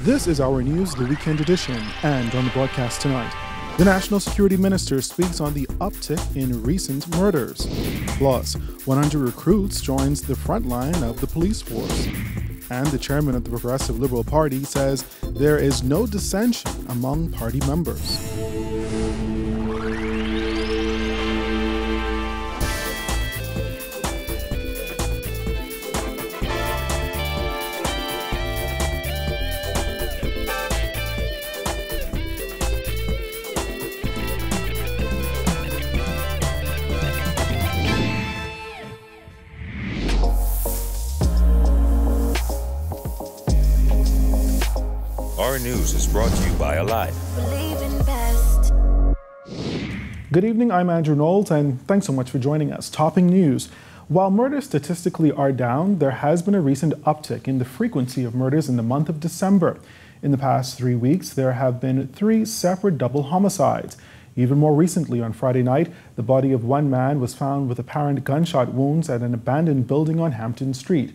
This is our news, the weekend edition, and on the broadcast tonight, the National Security Minister speaks on the uptick in recent murders. Plus, 100 recruits joins the front line of the police force. And the chairman of the Progressive Liberal Party says there is no dissension among party members. Our news is brought to you by Alive. Good evening, I'm Andrew Knowles, and thanks so much for joining us. Topping news. While murders statistically are down, there has been a recent uptick in the frequency of murders in the month of December. In the past 3 weeks, there have been 3 separate double homicides. Even more recently, on Friday night, the body of one man was found with apparent gunshot wounds at an abandoned building on Hampton Street.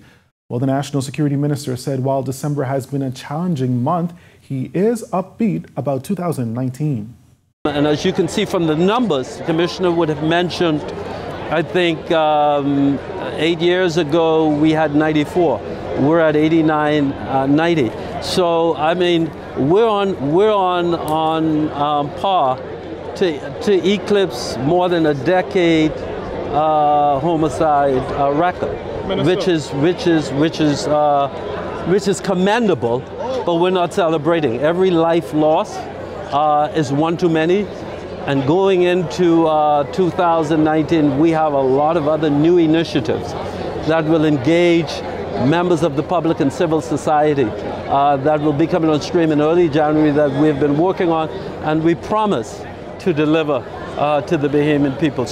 Well, the National Security Minister said while December has been a challenging month, he is upbeat about 2019. And as you can see from the numbers, the Commissioner would have mentioned, I think 8 years ago we had 94. We're at 89, 90. So, I mean, we're on par to eclipse more than a decade homicide record. Which is commendable, but we're not celebrating. Every life lost is one too many, and going into 2019, we have a lot of other new initiatives that will engage members of the public and civil society that will be coming on stream in early January that we've been working on, and we promise to deliver to the Bahamian people.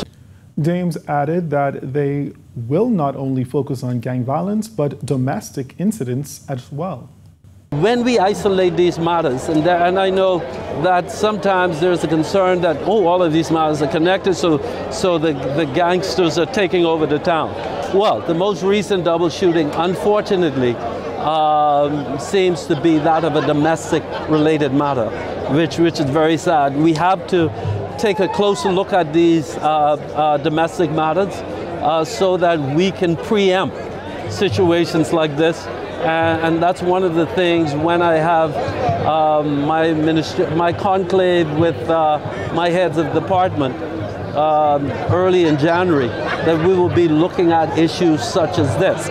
Dames added that they will not only focus on gang violence, but domestic incidents as well. When we isolate these matters, and I know that sometimes there's a concern that, all of these matters are connected, so the gangsters are taking over the town. Well, the most recent double shooting, unfortunately, seems to be that of a domestic-related matter, which is very sad. We have to take a closer look at these domestic matters so that we can preempt situations like this. And that's one of the things when I have my conclave with my heads of department early in January, that we will be looking at issues such as this.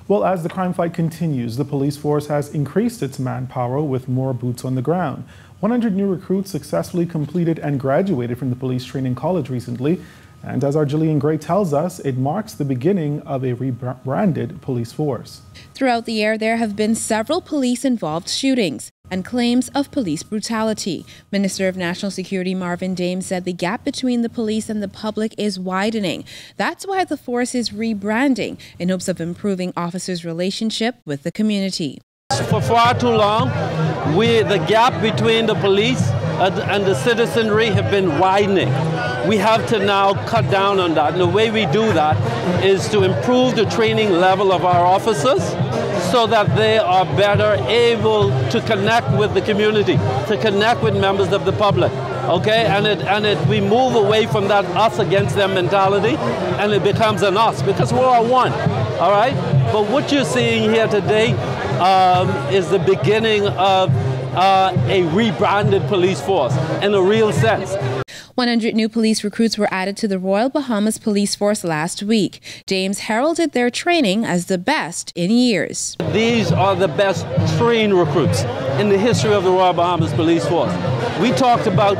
Well, as the crime fight continues, the police force has increased its manpower with more boots on the ground. 100 new recruits successfully completed and graduated from the Police Training College recently. And as our Jillian Gray tells us, it marks the beginning of a rebranded police force. Throughout the year, there have been several police-involved shootings and claims of police brutality. Minister of National Security Marvin Dames said the gap between the police and the public is widening. That's why the force is rebranding in hopes of improving officers' relationship with the community. For far too long, the gap between the police and the citizenry have been widening. We have to now cut down on that. And the way we do that is to improve the training level of our officers so that they are better able to connect with the community, to connect with members of the public. Okay, we move away from that us against them mentality, and it becomes an us, because we're all one. All right, but what you're seeing here today is the beginning of a rebranded police force in a real sense. 100 new police recruits were added to the Royal Bahamas Police Force last week. Dames heralded their training as the best in years. These are the best trained recruits in the history of the Royal Bahamas Police Force. We talked about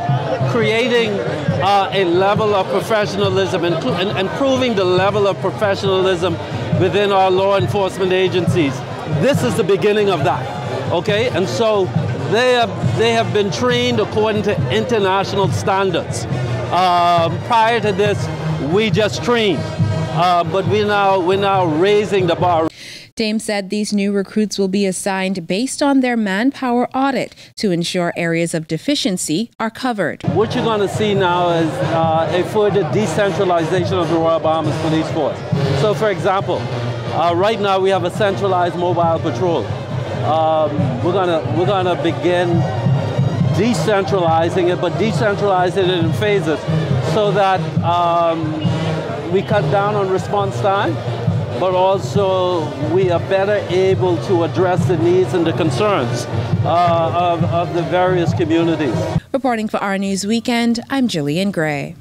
creating a level of professionalism and improving the level of professionalism within our law enforcement agencies. This is the beginning of that, okay? And so they have been trained according to international standards. Prior to this, we just trained, but we're now raising the bar. Dames said these new recruits will be assigned based on their manpower audit to ensure areas of deficiency are covered. What you're going to see now is a further decentralization of the Royal Bahamas Police Force. So, for example, right now we have a centralized mobile patrol. we're gonna begin decentralizing it, but decentralizing it in phases so that we cut down on response time, but also we are better able to address the needs and the concerns of the various communities. Reporting for Our News Weekend, I'm Jillian Gray.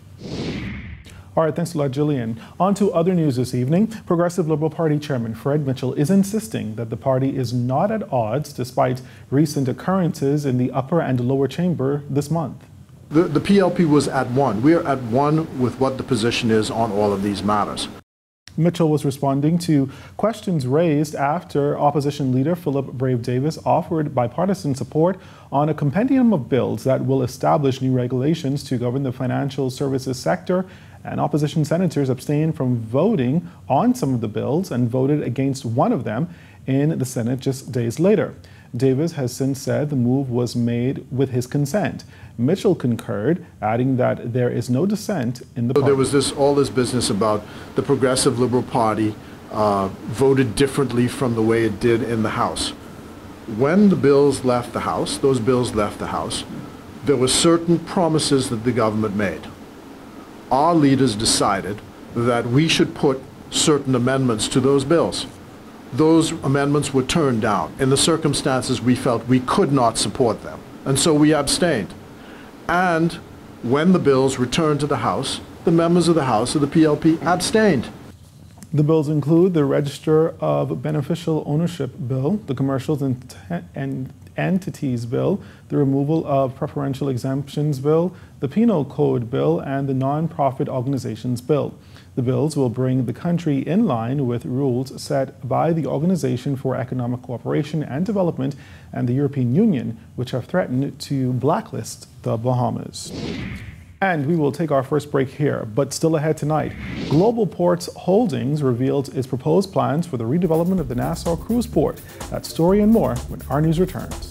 All right, thanks a lot, Jillian. On to other news this evening. Progressive Liberal Party Chairman Fred Mitchell is insisting that the party is not at odds despite recent occurrences in the upper and lower chamber this month. The PLP was at one. We are at one with what the position is on all of these matters. Mitchell was responding to questions raised after opposition leader Philip Brave Davis offered bipartisan support on a compendium of bills that will establish new regulations to govern the financial services sector, and opposition senators abstained from voting on some of the bills and voted against one of them in the Senate just days later. Davis has since said the move was made with his consent. Mitchell concurred, adding that there is no dissent in the party. There was all this business about the Progressive Liberal Party voted differently from the way it did in the House. When the bills left the House, those bills left the House, there were certain promises that the government made. Our leaders decided that we should put certain amendments to those bills. Those amendments were turned down. In the circumstances, we felt we could not support them, and so we abstained. And when the bills returned to the House, the members of the House of the PLP abstained. The bills include the Register of Beneficial Ownership Bill, the Commercials and Entities Bill, the Removal of Preferential Exemptions Bill, the Penal Code Bill, and the Non-Profit Organizations Bill. The bills will bring the country in line with rules set by the Organization for Economic Cooperation and Development and the European Union, which have threatened to blacklist the Bahamas. And we will take our first break here, but still ahead tonight. Global Ports Holdings revealed its proposed plans for the redevelopment of the Nassau Cruise Port. That story and more when Our News returns.